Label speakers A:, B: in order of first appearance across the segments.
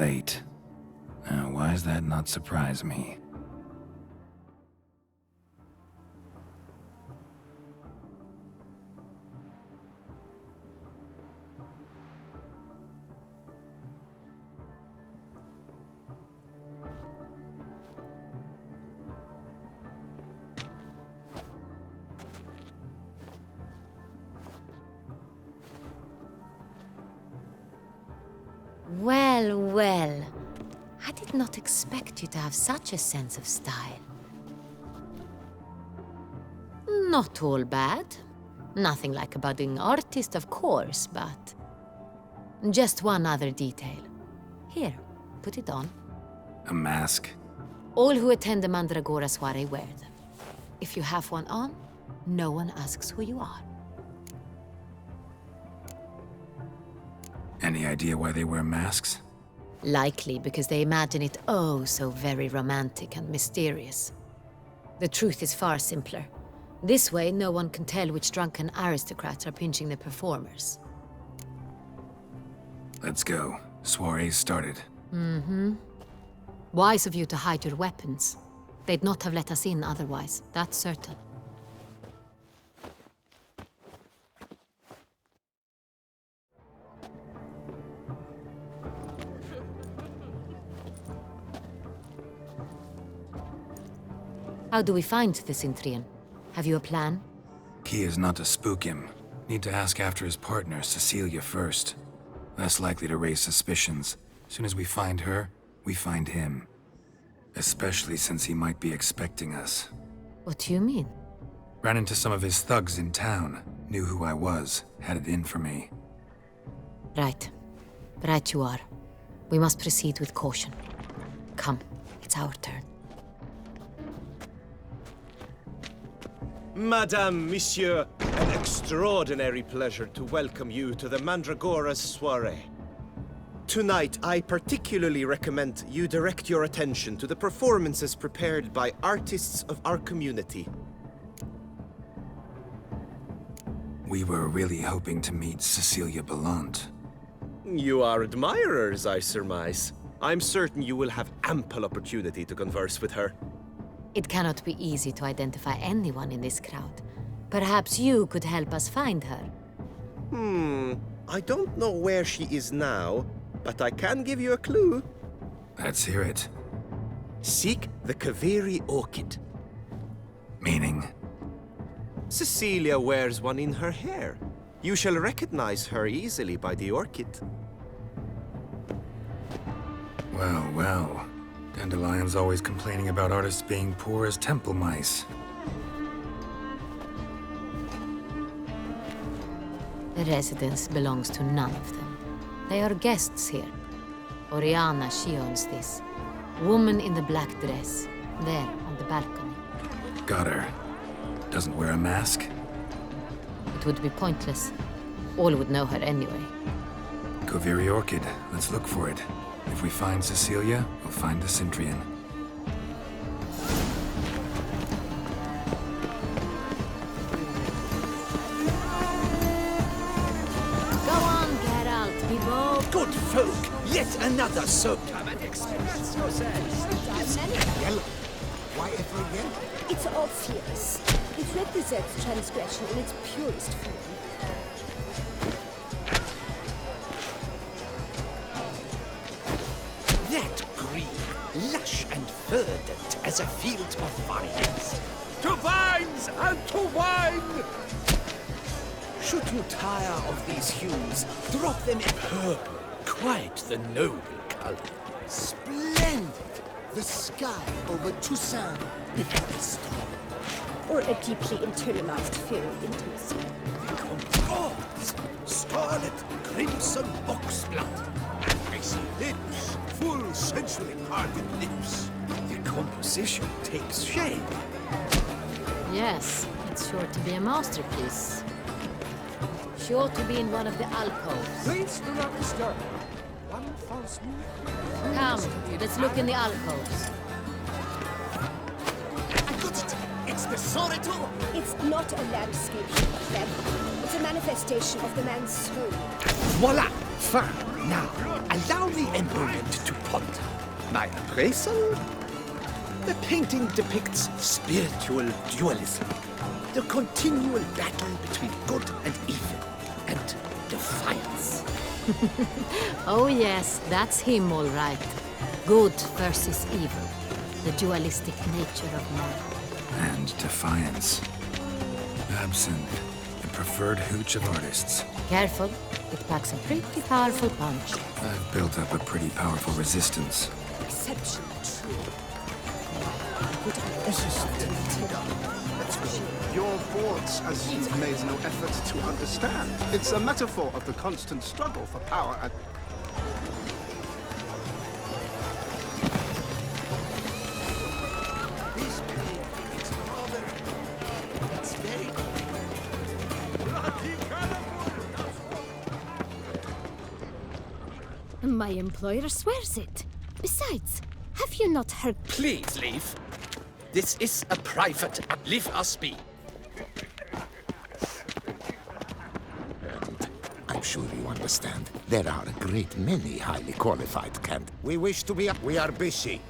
A: late. Now, why does that not surprise me?
B: Well, well. I did not expect you to have such a sense of style. Not all bad. Nothing like a budding artist, of course, but... just one other detail. Here, put it on.
A: A mask?
B: All who attend the Mandragora soiree wear them. If you have one on, no one asks who you are.
A: Any idea why they wear masks?
B: Likely because they imagine it oh so very romantic and mysterious. The truth is far simpler. This way, no one can tell which drunken aristocrats are pinching the performers.
A: Let's go. Soiree's started.
B: Mm-hmm. Wise of you to hide your weapons. They'd not have let us in otherwise, that's certain. How do we find the Cintrian? Have you a plan?
A: Key is not to spook him. Need to ask after his partner, Cecilia, first. Less likely to raise suspicions. Soon as we find her, we find him. Especially since he might be expecting us.
B: What do you mean?
A: Ran into some of his thugs in town. Knew who I was. Had it in for me.
B: Right. Right you are. We must proceed with caution. Come, it's our turn.
C: Madame, Monsieur, an extraordinary pleasure to welcome you to the Mandragora's soiree. Tonight, I particularly recommend you direct your attention to the performances prepared by artists of our community.
A: We were really hoping to meet Cecilia Bellant.
C: You are admirers, I surmise. I'm certain you will have ample opportunity to converse with her.
B: It cannot be easy to identify anyone in this crowd. Perhaps you could help us find her.
C: I don't know where she is now, but I can give you a clue.
A: Let's hear it.
C: Seek the Kaveri orchid.
A: Meaning?
C: Cecilia wears one in her hair. You shall recognize her easily by the orchid.
A: Well, well. Dandelion's always complaining about artists being poor as temple mice.
B: The residence belongs to none of them. They are guests here. Oriana, she owns this. Woman in the black dress. There, on the balcony.
A: Got her. Doesn't wear a mask?
B: It would be pointless. All would know her anyway.
A: Kaveri Orchid. Let's look for it. If we find Cecilia, we'll find the Cintrian.
B: Go on, Geralt, be bold.
D: Good folk, yet another so come and express yourselves. Yellow. Why ever yellow?
E: It's obvious. It represents transgression in its purest form.
D: That green, lush and verdant as a field of vines. To vines and to wine! Should you tire of these hues, drop them in purple, quite the noble color.
F: Splendid! The sky over Toussaint becomes
E: Or a deeply internalized fear of intimacy.
D: Gods! Scarlet, crimson oxblood. I see lips, full sensually parted lips. The composition takes shape.
B: Yes, it's sure to be a masterpiece. She ought to be in one of the alcoves.
F: Please do not disturb. One false move.
B: Come, let's look in the alcoves.
F: I got it! It's the sonneto!
E: It's not a landscape, Clem. It's is a manifestation of the man's soul.
D: Voila! Fine. Now, allow me a moment to ponder. My appraisal? The painting depicts spiritual dualism. The continual battle between good and evil. And defiance.
B: Oh yes, that's him all right. Good versus evil. The dualistic nature of man.
A: And defiance. Absinthe, the preferred hooch of artists.
B: Careful, it packs a pretty powerful punch.
A: I've built up a pretty powerful resistance.
E: Exceptionally true.
F: Your thoughts as you've made no effort to understand. It's a metaphor of the constant struggle for power and...
E: My employer swears it. Besides, have you not heard?
D: Please leave. This is a private. Leave us be.
G: I'm sure you understand. There are a great many highly qualified candidates. We wish to be... We are busy.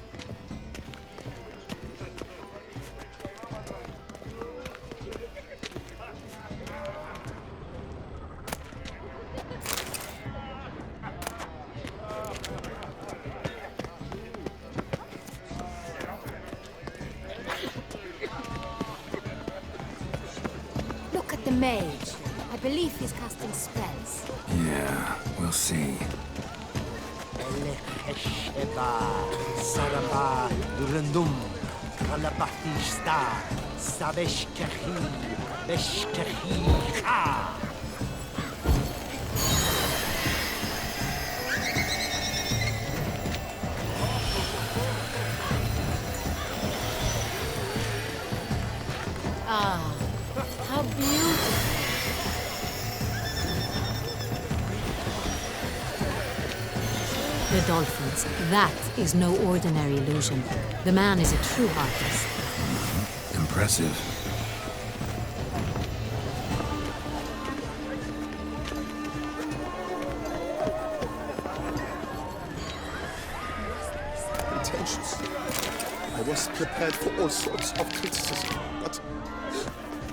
E: Look at the mage. I believe he's casting spells.
A: Yeah, we'll see.
B: Ah, how beautiful. The dolphins. That is no ordinary illusion. The man is a true artist.
A: Impressive.
F: pretentious. I was prepared for all sorts of criticism, but...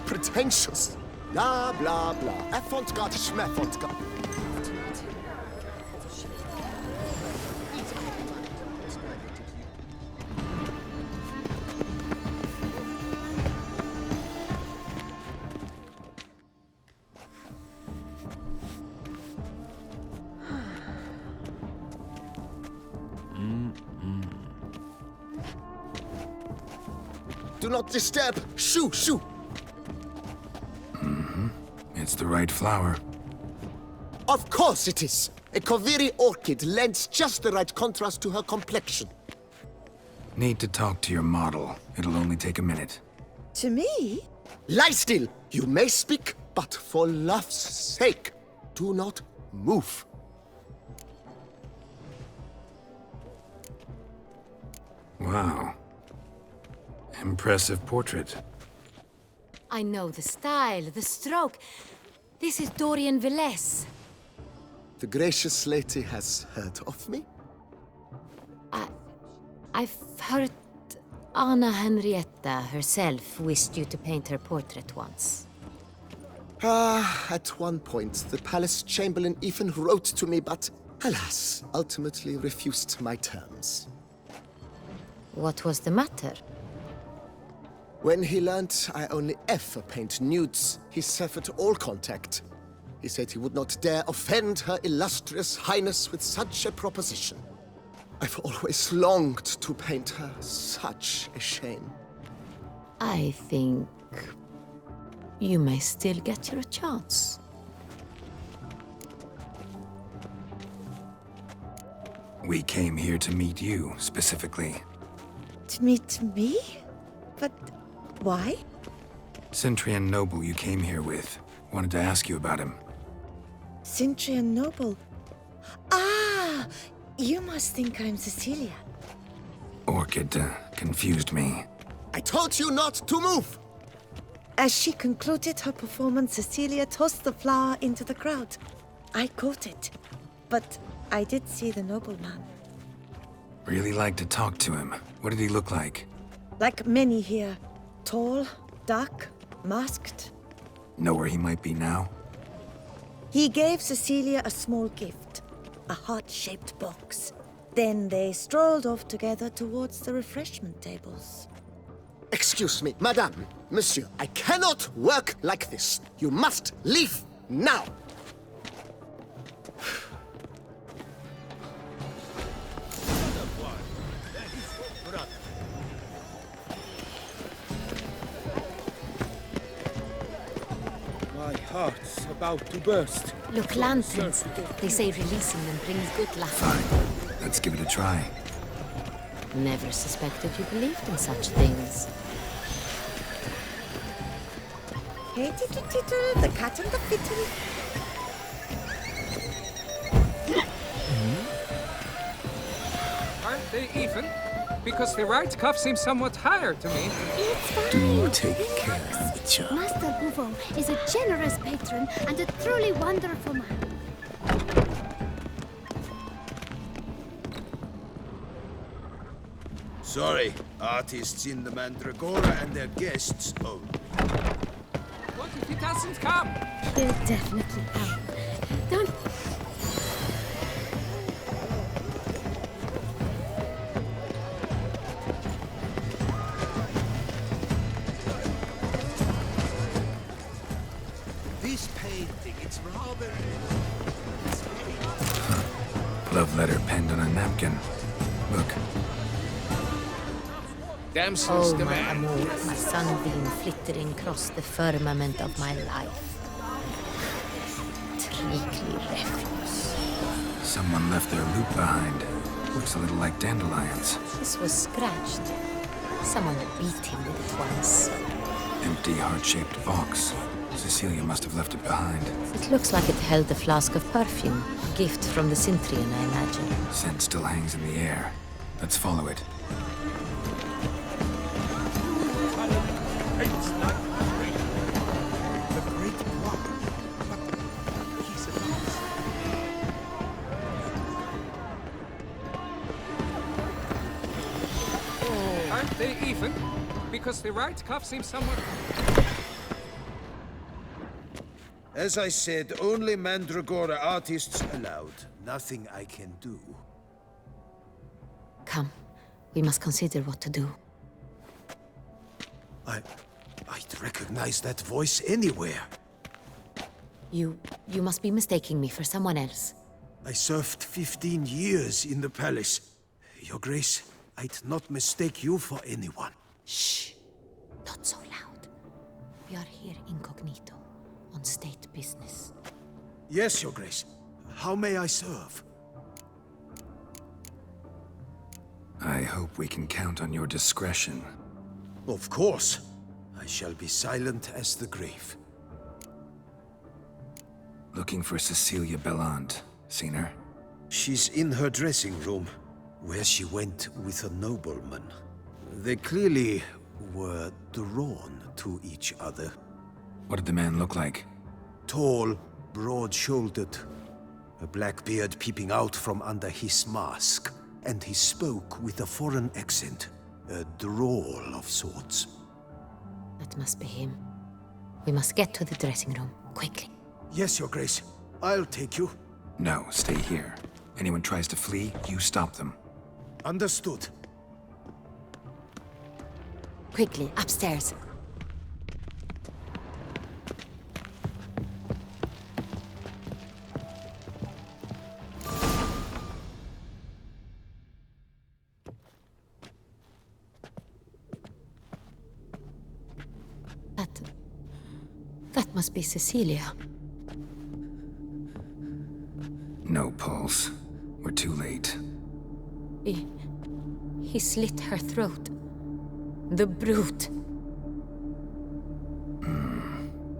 F: pretentious. Blah, blah, blah. Avant-garde, schmavant-garde. Do not disturb! Shoo, shoo!
A: It's the right flower.
F: Of course it is! A Koviri orchid lends just the right contrast to her complexion.
A: Need to talk to your model. It'll only take a minute.
H: To me?
F: Lie still! You may speak, but for love's sake, do not move.
A: Wow. Impressive portrait.
B: I know the style, the stroke. This is Dorian Velez.
F: The gracious lady has heard of me?
B: I've heard Anna Henrietta herself wished you to paint her portrait once.
F: At one point, the palace chamberlain even wrote to me, but alas, ultimately refused my terms.
B: What was the matter?
F: When he learned I only ever paint nudes, he severed all contact. He said he would not dare offend her illustrious highness with such a proposition. I've always longed to paint her. Such a shame.
B: I think you may still get your chance.
A: We came here to meet you, specifically.
H: To meet me? But why?
A: Centrian noble you came here with. Wanted to ask you about him.
H: Cintrian Noble. Ah! You must think I'm Cecilia.
A: Orchid confused me.
F: I told you not to move!
H: As she concluded her performance, Cecilia tossed the flower into the crowd. I caught it, but I did see the nobleman.
A: Really like to talk to him. What did he look like?
H: Like many here. Tall, dark, masked.
A: Know where he might be now?
H: He gave Cecilia a small gift, a heart-shaped box. Then they strolled off together towards the refreshment tables.
F: Excuse me, madame, monsieur, I cannot work like this. You must leave now.
D: My heart's about to burst.
B: Look, lanterns. They say releasing them brings good luck.
A: Fine. Let's give it a try.
B: Never suspected you believed in such things.
H: Hey, tittle, tittle, the cat and the fiddle.
I: Aren't they even? Because the right cuff seems somewhat higher to me.
E: It's fine.
G: Do take care of each other.
E: Master Buffo is a generous patron and a truly wonderful man.
D: Sorry, artists in the Mandragora and their guests only.
I: What if he doesn't come?
E: They'll definitely come. Don't...
D: This painting, it's rather...
A: Love letter penned on a napkin. Look.
I: Damsel's
B: Oh, my
I: demand.
B: amour, my sunbeam flittering across the firmament of my life. Treacly refuse.
A: Someone left their loot behind. Looks a little like dandelions.
B: This was scratched. Someone beat him with it once.
A: Empty, heart-shaped box. Cecilia must have left it behind.
B: It looks like it held a flask of perfume. A gift from the Cintrian, I imagine.
A: Scent still hangs in the air. Let's follow it.
I: Aren't they even? Because the right cuff seems somewhat...
D: As I said, only Mandragora artists allowed. Nothing I can do.
B: Come, we must consider what to do.
D: I'd recognize that voice anywhere.
B: You must be mistaking me for someone else.
D: I served 15 years in the palace. Your Grace, I'd not mistake you for anyone.
B: Shh! Not so loud. We are here incognito, on state business.
D: Yes, Your Grace. How may I serve?
A: I hope we can count on your discretion.
D: Of course. I shall be silent as the grave.
A: Looking for Cecilia Bellant. Seen her?
D: She's in her dressing room, where she went with a nobleman. They clearly were drawn to each other.
A: What did the man look like?
D: Tall, broad-shouldered, a black beard peeping out from under his mask, and he spoke with a foreign accent, a drawl of sorts.
B: That must be him. We must get to the dressing room, quickly.
D: Yes, Your Grace. I'll take you.
A: No, stay here. Anyone tries to flee, you stop them.
D: Understood.
B: Quickly, upstairs. That must be Cecilia.
A: No pulse. We're too late.
B: He slit her throat. The brute.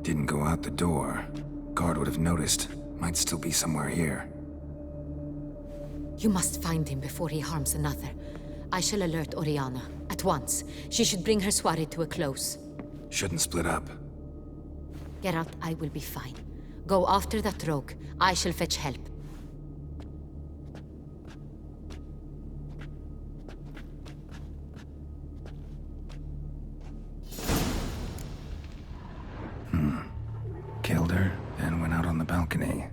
A: Didn't go out the door. Guard would have noticed. Might still be somewhere here.
B: You must find him before he harms another. I shall alert Oriana. At once. She should bring her soirée to a close.
A: Shouldn't split up.
B: Geralt, I will be fine. Go after that rogue. I shall fetch help.
A: Killed her, and went out on the balcony.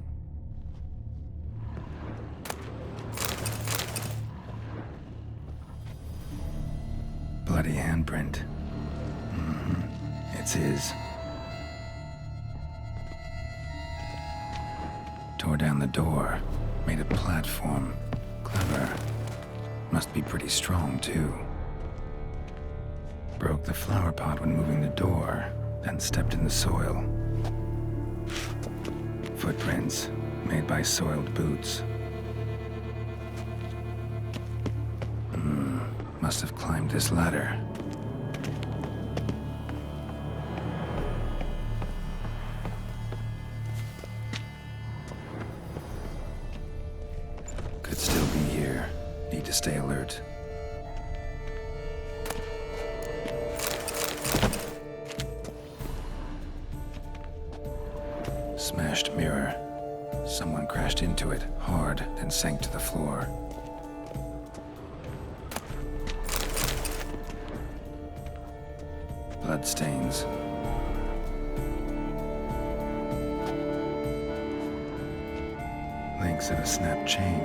A: Bloody handprint. It's his. Tore down the door. Made a platform. Clever. Must be pretty strong, too. Broke the flower pot when moving the door, then stepped in the soil. Footprints, made by soiled boots. Must have climbed this ladder. Could still be here. Need to stay alert. Smashed mirror. Someone crashed into it, hard, then sank to the floor. Bloodstains. Links of a snapped chain.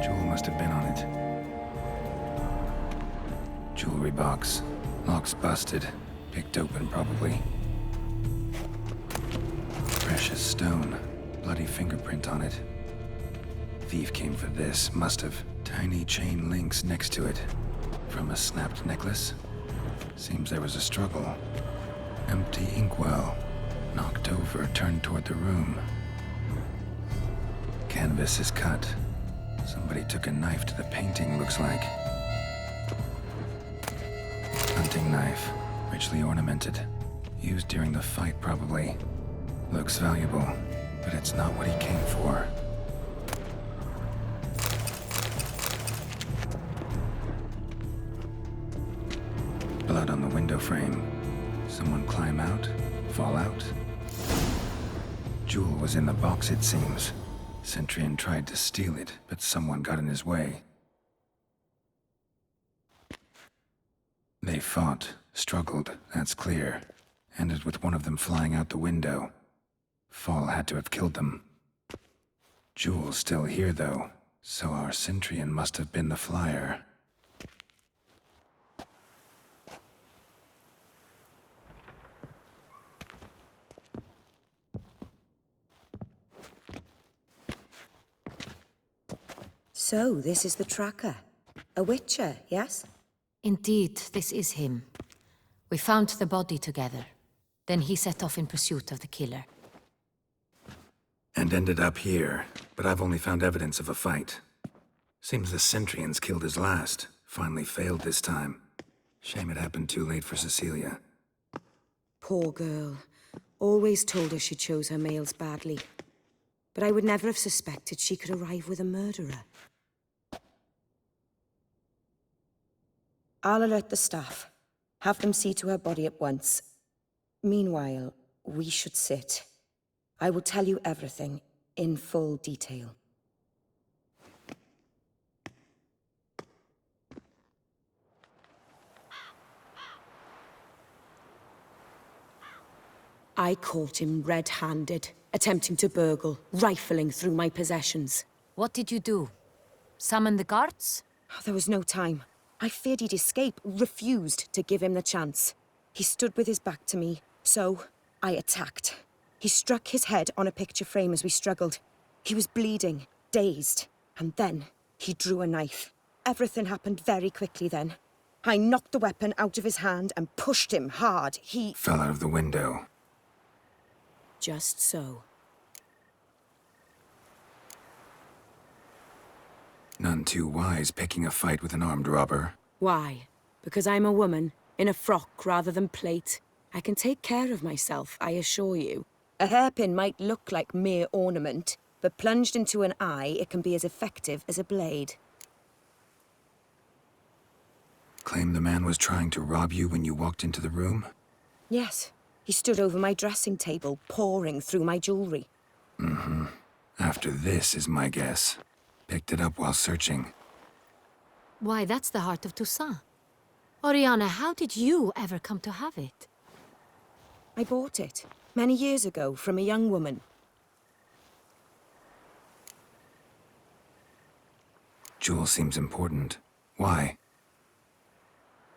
A: Jewel must have been on it. Jewelry box. Lock's busted. Picked open, probably. Precious stone. Bloody fingerprint on it. Thief came for this, must have. Tiny chain links next to it. From a snapped necklace? Seems there was a struggle. Empty inkwell. Knocked over, turned toward the room. Canvas is cut. Somebody took a knife to the painting, looks like. Hunting knife. Richly ornamented. Used during the fight, probably. Looks valuable, but it's not what he came for. Blood on the window frame. Someone climb out? Fall out? Jewel was in the box, it seems. Centurion tried to steal it, but someone got in his way. They fought, struggled, that's clear. Ended with one of them flying out the window. Fall had to have killed them. Jewel's still here, though, so our Centurion must have been the flyer.
E: So, this is the tracker. A witcher, yes?
B: Indeed, this is him. We found the body together. Then he set off in pursuit of the killer.
A: And ended up here, but I've only found evidence of a fight. Seems the Centurions killed his last. Finally failed this time. Shame it happened too late for Cecilia.
E: Poor girl. Always told her she chose her males badly. But I would never have suspected she could arrive with a murderer. I'll alert the staff. Have them see to her body at once. Meanwhile, we should sit. I will tell you everything, in full detail. I caught him red-handed, attempting to burgle, rifling through my possessions.
B: What did you do? Summon the guards?
E: There was no time. I feared he'd escape, refused to give him the chance. He stood with his back to me, so I attacked. He struck his head on a picture frame as we struggled. He was bleeding, dazed, and then he drew a knife. Everything happened very quickly then. I knocked the weapon out of his hand and pushed him hard. He
A: Fell out of the window.
E: Just so.
A: None too wise picking a fight with an armed robber.
E: Why? Because I'm a woman, in a frock rather than plate. I can take care of myself, I assure you. A hairpin might look like mere ornament, but plunged into an eye, it can be as effective as a blade.
A: Claim the man was trying to rob you when you walked into the room?
E: Yes. He He stood over my dressing table, poring through my jewelry.
A: After this is my guess. Picked it up while searching.
B: Why, that's the heart of Toussaint. Oriana, how did you ever come to have it?
E: I bought it, many years ago, from a young woman.
A: Jewel seems important. Why?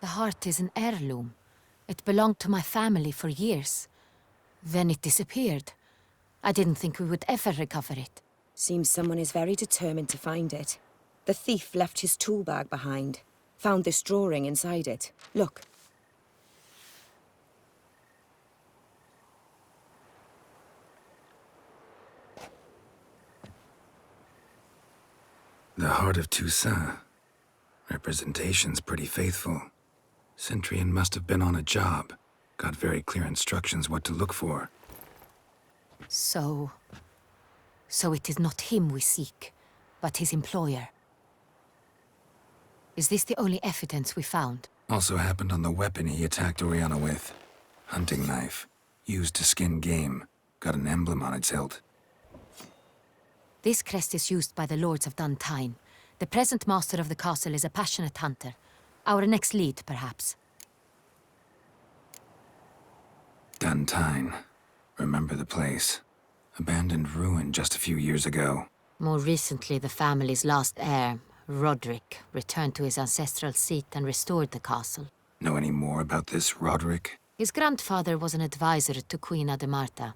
B: The heart is an heirloom. It belonged to my family for years. Then it disappeared. I didn't think we would ever recover it.
E: Seems someone is very determined to find it. The thief left his tool bag behind. Found this drawing inside it. Look.
A: The heart of Toussaint. Representation's pretty faithful. Centurion must have been on a job. Got very clear instructions what to look for.
B: So it is not him we seek, but his employer. Is this the only evidence we found?
A: Also happened on the weapon he attacked Oriana with. Hunting knife. Used to skin game. Got an emblem on its hilt.
B: This crest is used by the Lords of Duntine. The present master of the castle is a passionate hunter. Our next lead, perhaps.
A: Duntine. Remember the place. Abandoned ruin just a few years ago.
B: More recently, the family's last heir, Roderick, returned to his ancestral seat and restored the castle.
A: Know any more about this Roderick?
B: His grandfather was an advisor to Queen Ademarta.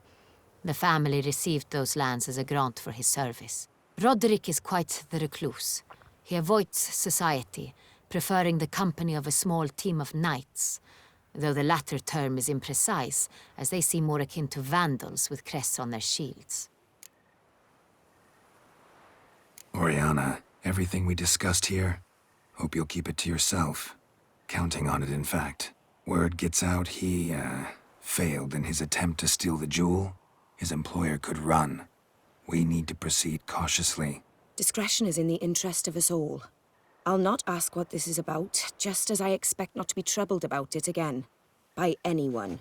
B: The family received those lands as a grant for his service. Roderick is quite the recluse. He avoids society, preferring the company of a small team of knights, though the latter term is imprecise, as they seem more akin to vandals with crests on their shields.
A: Oriana, everything we discussed here, hope you'll keep it to yourself. Counting on it, in fact. Word gets out he, failed in his attempt to steal the jewel. His employer could run. We need to proceed cautiously.
E: Discretion is in the interest of us all. I'll not ask what this is about, just as I expect not to be troubled about it again. By anyone.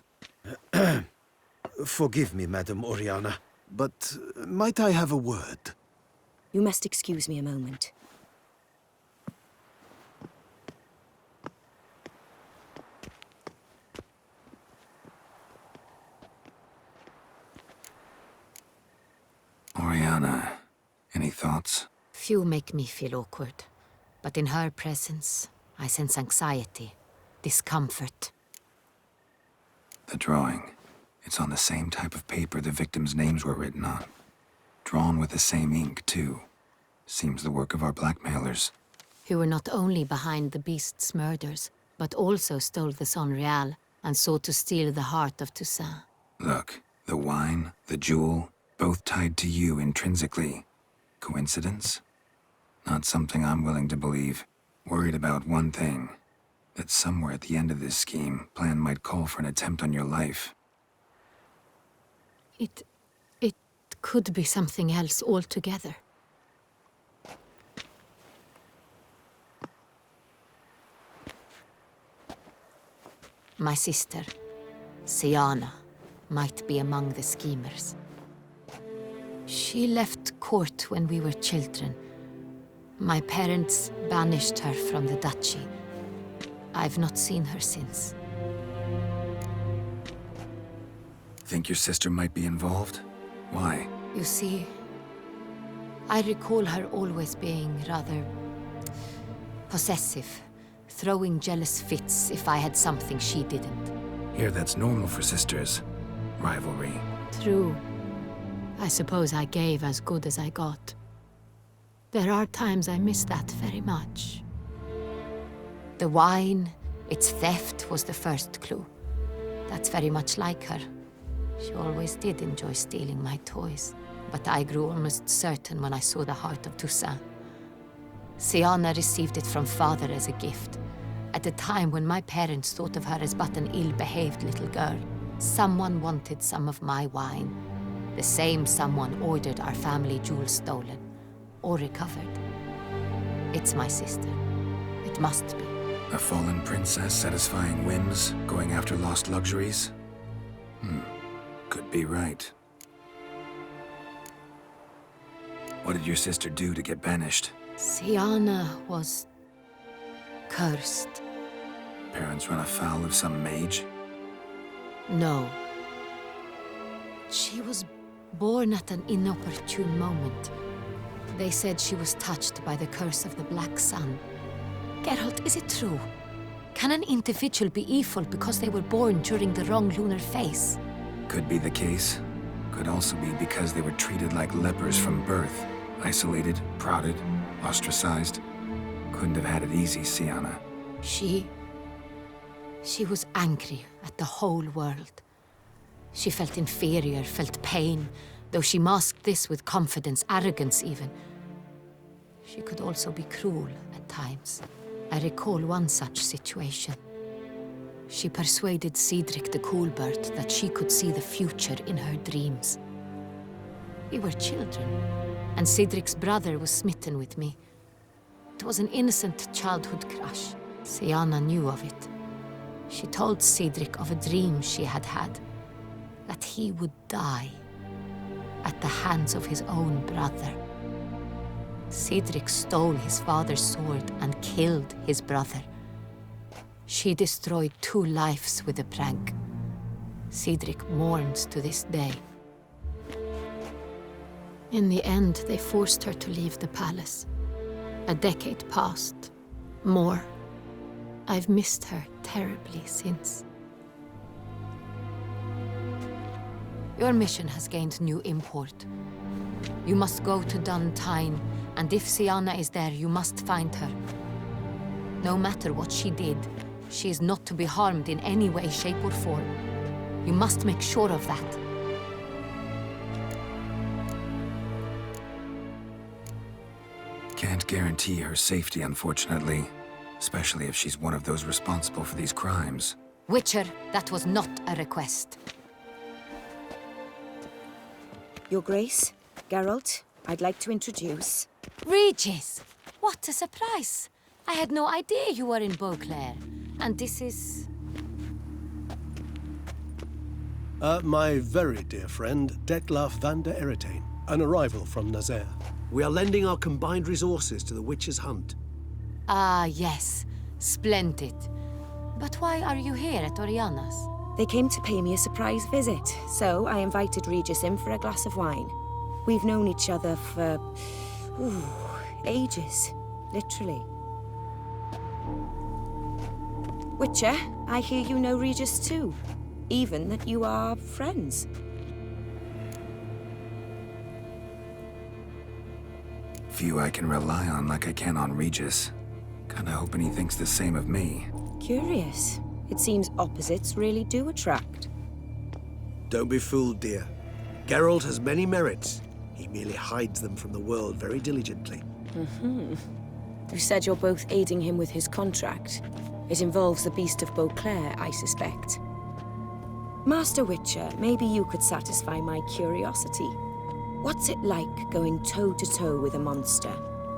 C: Forgive me, Madam Oriana, but might I have a word?
E: You must excuse me a moment.
A: Oriana, any thoughts?
B: Few make me feel awkward, but in her presence, I sense anxiety, discomfort.
A: The drawing. It's on the same type of paper the victims' names were written on. Drawn with the same ink, too. Seems the work of our blackmailers.
B: Who were not only behind the beast's murders, but also stole the Son Real and sought to steal the heart of Toussaint.
A: Look, the wine, the jewel, both tied to you intrinsically. Coincidence? Not something I'm willing to believe. Worried about one thing. That somewhere at the end of this scheme, plan might call for an attempt on your life.
B: It could be something else altogether. My sister, Siana, might be among the schemers. She left court when we were children. My parents banished her from the duchy. I've not seen her since.
A: Think your sister might be involved? Why?
B: You see, I recall her always being rather possessive, throwing jealous fits if I had something she didn't.
A: Here, that's normal for sisters. Rivalry.
B: True. I suppose I gave as good as I got. There are times I miss that very much. The wine, its theft, was the first clue. That's very much like her. She always did enjoy stealing my toys, but I grew almost certain when I saw the heart of Toussaint. Siana received it from father as a gift, at a time when my parents thought of her as but an ill-behaved little girl. Someone wanted some of my wine. The same someone ordered our family jewels stolen, or recovered. It's my sister. It must be.
A: A fallen princess satisfying whims, going after lost luxuries? Could be right. What did your sister do to get banished?
B: Siana was cursed.
A: Parents run afoul of some mage?
B: No. She was born at an inopportune moment. They said she was touched by the curse of the Black Sun. Geralt, is it true? Can an individual be evil because they were born during the wrong lunar phase?
A: Could be the case. Could also be because they were treated like lepers from birth. Isolated, prodded, ostracized. Couldn't have had it easy, Siana.
B: She was angry at the whole world. She felt inferior, felt pain, though she masked this with confidence, arrogance even. She could also be cruel at times. I recall one such situation. She persuaded Cedric the Coolbird that she could see the future in her dreams. We were children, and Cedric's brother was smitten with me. It was an innocent childhood crush. Siana knew of it. She told Cedric of a dream she had had, that he would die at the hands of his own brother. Cedric stole his father's sword and killed his brother. She destroyed 2 lives with a prank. Cedric mourns to this day. In the end, they forced her to leave the palace. A decade passed. More. I've missed her terribly since. Your mission has gained new import. You must go to Dun Tine, and if Siana is there, you must find her. No matter what she did, she is not to be harmed in any way, shape, or form. You must make sure of that.
A: Can't guarantee her safety, unfortunately. Especially if she's one of those responsible for these crimes.
B: Witcher, that was not a request.
E: Your Grace, Geralt, I'd like to introduce...
B: Regis! What a surprise! I had no idea you were in Beauclair. And this is...
J: My very dear friend, Detlaf van der Eretain, an arrival from Nazaire.
K: We are lending our combined resources to the Witch's Hunt.
B: Ah, yes. Splendid. But why are you here at Oriana's?
E: They came to pay me a surprise visit, so I invited Regis in for a glass of wine. We've known each other for... ages. Literally. Witcher, I hear you know Regis too. Even that you are friends.
A: Few I can rely on like I can on Regis. Kinda hoping he thinks the same of me.
E: Curious. It seems opposites really do attract.
K: Don't be fooled, dear. Geralt has many merits. He merely hides them from the world very diligently.
E: You said you're both aiding him with his contract. It involves the Beast of Beauclair, I suspect. Master Witcher, maybe you could satisfy my curiosity. What's it like going toe-to-toe with a monster,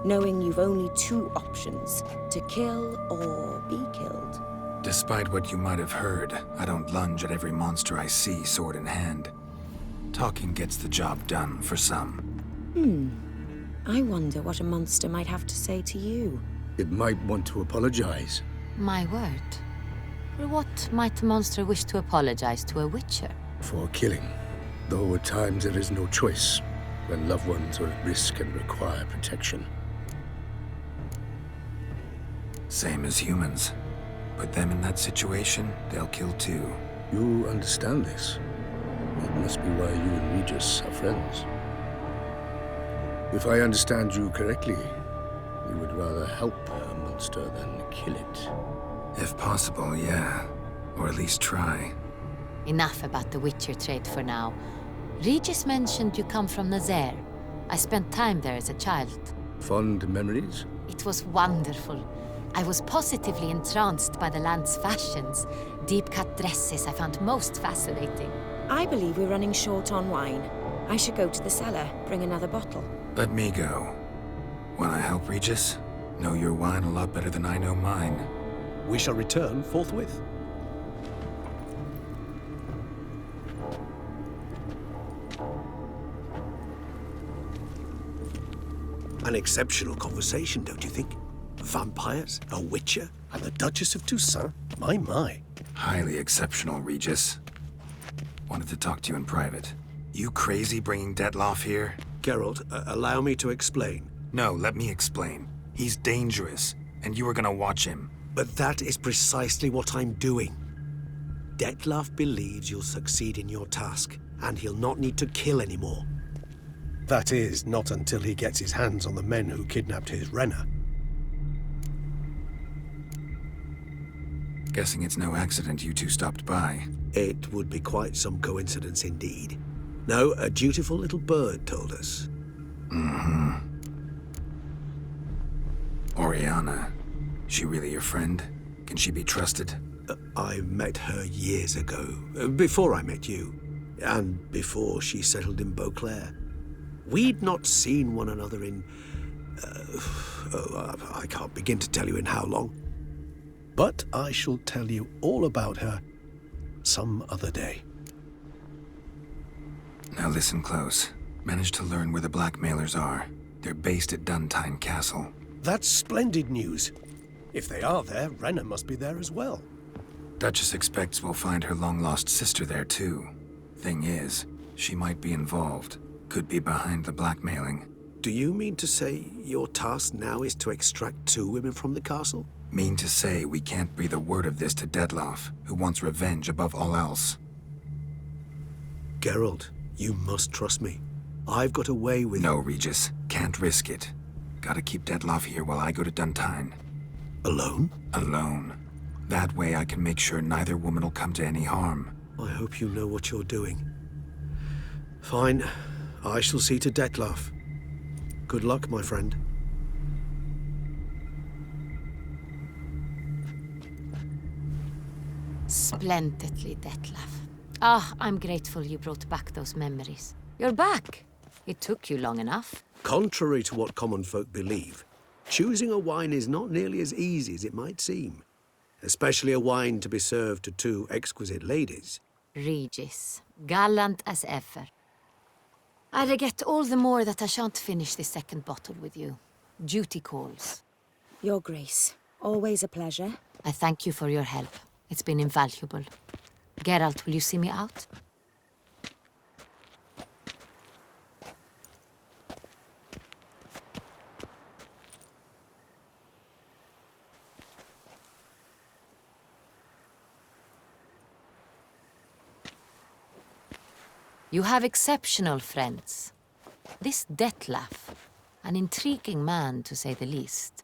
E: knowing you've only 2 options, to kill or be killed?
A: Despite what you might have heard, I don't lunge at every monster I see sword in hand. Talking gets the job done for some.
E: I wonder what a monster might have to say to you.
L: It might want to apologize.
B: My word. For what might a monster wish to apologize to a Witcher?
L: For killing. Though at times there is no choice, when loved ones are at risk and require protection.
A: Same as humans. Put them in that situation, they'll kill too.
L: You understand this. It must be why you and Regis are friends. If I understand you correctly, you would rather help a monster than kill it.
A: If possible, yeah. Or at least try.
B: Enough about the Witcher trade for now. Regis mentioned you come from Nazaire. I spent time there as a child.
L: Fond memories?
B: It was wonderful. I was positively entranced by the land's fashions. Deep-cut dresses I found most fascinating.
E: I believe we're running short on wine. I should go to the cellar, bring another bottle.
A: Let me go. Wanna help, Regis? Know your wine a lot better than I know mine.
J: We shall return forthwith.
K: An exceptional conversation, don't you think? Vampires, a witcher,
J: And the Duchess of Toussaint? My.
A: Highly exceptional, Regis. Wanted to talk to you in private. You crazy bringing Detloff here?
K: Geralt, allow me to explain.
A: No, let me explain. He's dangerous, and you are gonna watch him.
K: But that is precisely what I'm doing. Detloff believes you'll succeed in your task, and he'll not need to kill anymore.
J: That is, not until he gets his hands on the men who kidnapped his Renner.
A: Guessing it's no accident you two stopped by.
K: It would be quite some coincidence indeed. No, a dutiful little bird told us.
A: Mm-hmm. Oriana. She really your friend? Can she be trusted?
K: I met her years ago, before I met you, and before she settled in Beauclair. We'd not seen one another in... I can't begin to tell you in how long.
J: But I shall tell you all about her some other day.
A: Now listen close. Managed to learn where the blackmailers are. They're based at Duntine Castle.
J: That's splendid news. If they are there, Renner must be there as well.
A: Duchess expects we'll find her long-lost sister there, too. Thing is, she might be involved. Could be behind the blackmailing.
K: Do you mean to say your task now is to extract 2 women from the castle?
A: Mean to say we can't breathe a word of this to Detloff, who wants revenge above all else.
K: Geralt, you must trust me. I've got a way with...
A: No, Regis. Can't risk it. Gotta keep Detloff here while I go to Duntine.
K: Alone?
A: Alone. That way I can make sure neither woman will come to any harm.
K: I hope you know what you're doing. Fine. I shall see to Detloff. Good luck, my friend.
B: Splendidly, Detlaff. Ah, I'm grateful you brought back those memories. You're back. It took you long enough.
K: Contrary to what common folk believe, choosing a wine is not nearly as easy as it might seem. Especially a wine to be served to 2 exquisite ladies.
B: Regis, gallant as ever. I regret all the more that I shan't finish this second bottle with you. Duty calls.
E: Your Grace, always a pleasure.
B: I thank you for your help. It's been invaluable. Geralt, will you see me out? You have exceptional friends. This Detlaff, an intriguing man to say the least.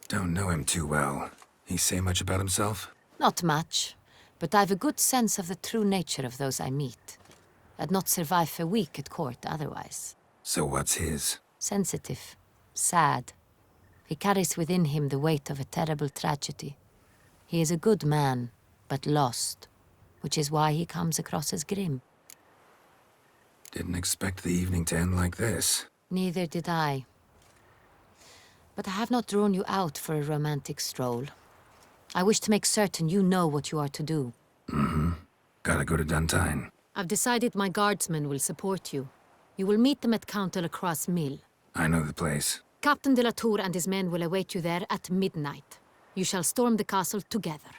A: Don't know him too well. He say much about himself?
B: Not much, but I've a good sense of the true nature of those I meet. I'd not survive a week at court otherwise.
A: So what's his?
B: Sensitive, sad. He carries within him the weight of a terrible tragedy. He is a good man, but lost, which is why he comes across as grim.
A: Didn't expect the evening to end like this.
B: Neither did I. But I have not drawn you out for a romantic stroll. I wish to make certain you know what you are to do.
A: Mm-hmm. Gotta go to Duntine.
B: I've decided my guardsmen will support you. You will meet them at Count de la Croix's mill.
A: I know the place.
B: Captain de la Tour and his men will await you there at midnight. You shall storm the castle together.